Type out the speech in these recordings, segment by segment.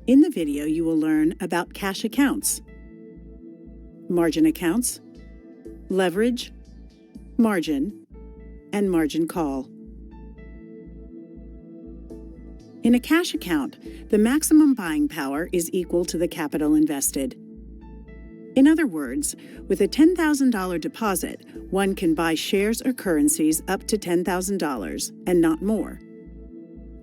In the video, you will learn about cash accounts, margin accounts, leverage, margin, and margin call. In a cash account, the maximum buying power is equal to the capital invested. In other words, with a $10,000 deposit, one can buy shares or currencies up to $10,000 and not more.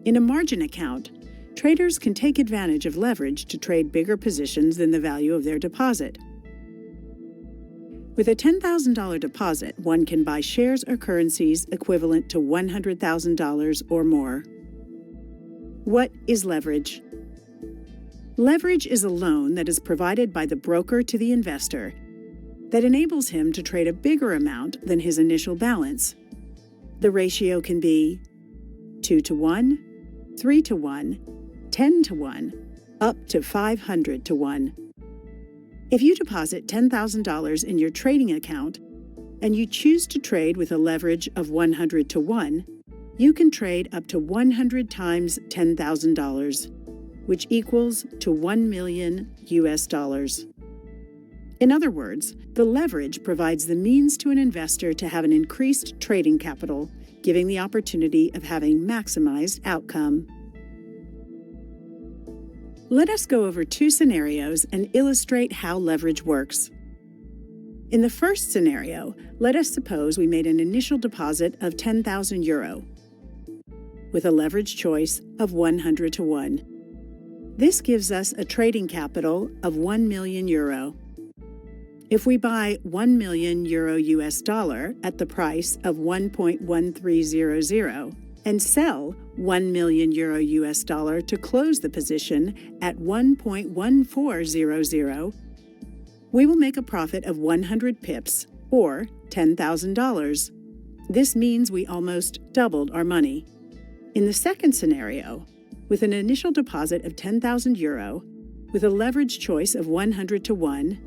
In a margin account, traders can take advantage of leverage to trade bigger positions than the value of their deposit. With a $10,000 deposit, one can buy shares or currencies equivalent to $100,000 or more. What is leverage? Leverage is a loan that is provided by the broker to the investor that enables him to trade a bigger amount than his initial balance. The ratio can be 2 to 1, 3 to 1, 10 to 1, up to 500 to 1. If you deposit $10,000 in your trading account and you choose to trade with a leverage of 100 to 1, you can trade up to 100 times $10,000, which equals to $1 million US. In other words, the leverage provides the means to an investor to have an increased trading capital, giving the opportunity of having maximized outcome. Let us go over two scenarios and illustrate how leverage works. In the first scenario, let us suppose we made an initial deposit of €10,000 with a leverage choice of 100 to 1. This gives us a trading capital of €1 million. If we buy €1 million US at the price of 1.1300 and sell €1 million US to close the position at 1.1400, we will make a profit of 100 pips, or $10,000. This means we almost doubled our money. In the second scenario, with an initial deposit of €10,000 with a leverage choice of 100 to 1,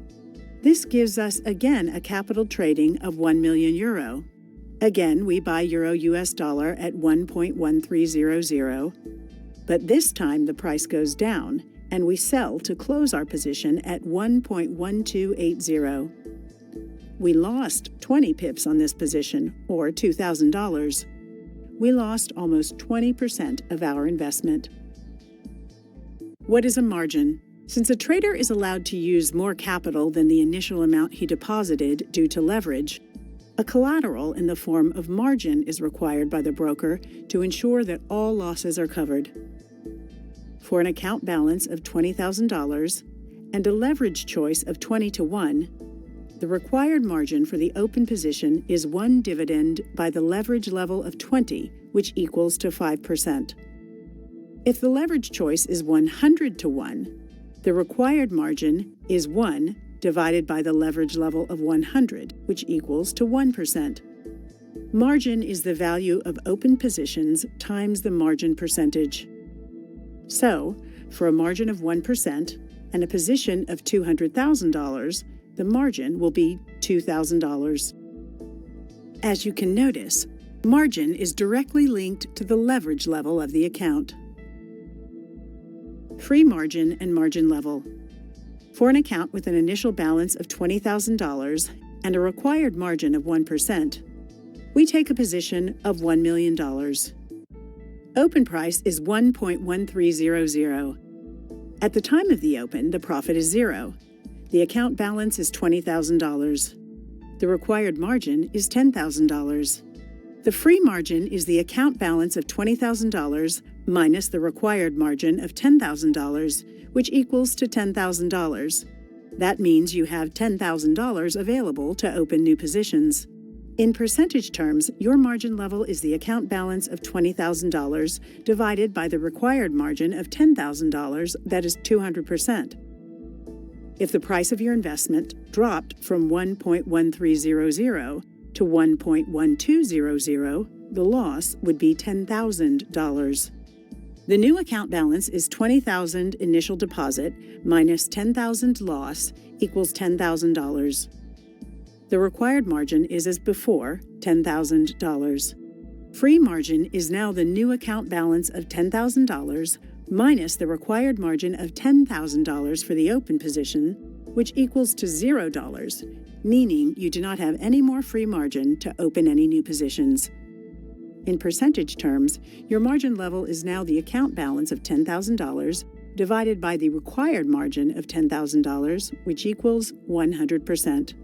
this gives us again a capital trading of €1 million. Again, we buy euro US dollar at 1.1300, but this time the price goes down and we sell to close our position at 1.1280. We lost 20 pips on this position, or $2,000. We lost almost 20% of our investment. What is a margin? Since a trader is allowed to use more capital than the initial amount he deposited due to leverage, a collateral in the form of margin is required by the broker to ensure that all losses are covered. For an account balance of $20,000 and a leverage choice of 20 to 1, the required margin for the open position is 1 dividend by the leverage level of 20, which equals to 5%. If the leverage choice is 100 to 1, the required margin is 1 divided by the leverage level of 100, which equals to 1%. Margin is the value of open positions times the margin percentage. So, for a margin of 1% and a position of $200,000, the margin will be $2,000. As you can notice, margin is directly linked to the leverage level of the account. Free margin and margin level. For an account with an initial balance of $20,000 and a required margin of 1%, we take a position of $1 million. Open price is 1.1300. At the time of the open, the profit is 0. The account balance is $20,000. The required margin is $10,000. The free margin is the account balance of $20,000 minus the required margin of $10,000, which equals to $10,000. That means you have $10,000 available to open new positions. In percentage terms, your margin level is the account balance of $20,000 divided by the required margin of $10,000, that is 200%. If the price of your investment dropped from 1.1300 to 1.1200, the loss would be $10,000. The new account balance is $20,000 initial deposit minus $10,000 loss equals $10,000. The required margin is as before, $10,000. Free margin is now the new account balance of $10,000 minus the required margin of $10,000 for the open position, which equals to $0, meaning you do not have any more free margin to open any new positions. In percentage terms, your margin level is now the account balance of $10,000 divided by the required margin of $10,000, which equals 100%.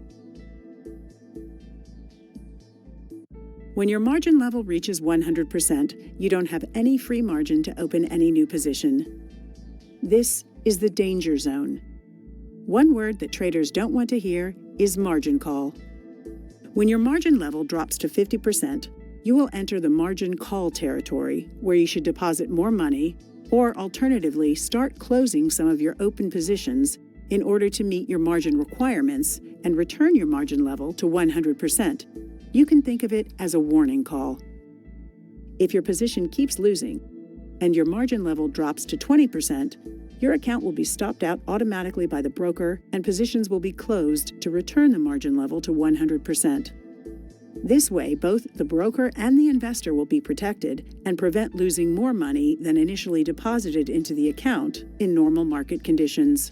When your margin level reaches 100%, you don't have any free margin to open any new position. This is the danger zone. One word that traders don't want to hear is margin call. When your margin level drops to 50%, you will enter the margin call territory, where you should deposit more money, or alternatively start closing some of your open positions in order to meet your margin requirements and return your margin level to 100%. You can think of it as a warning call. If your position keeps losing and your margin level drops to 20%, your account will be stopped out automatically by the broker and positions will be closed to return the margin level to 100%. This way, both the broker and the investor will be protected and prevent losing more money than initially deposited into the account in normal market conditions.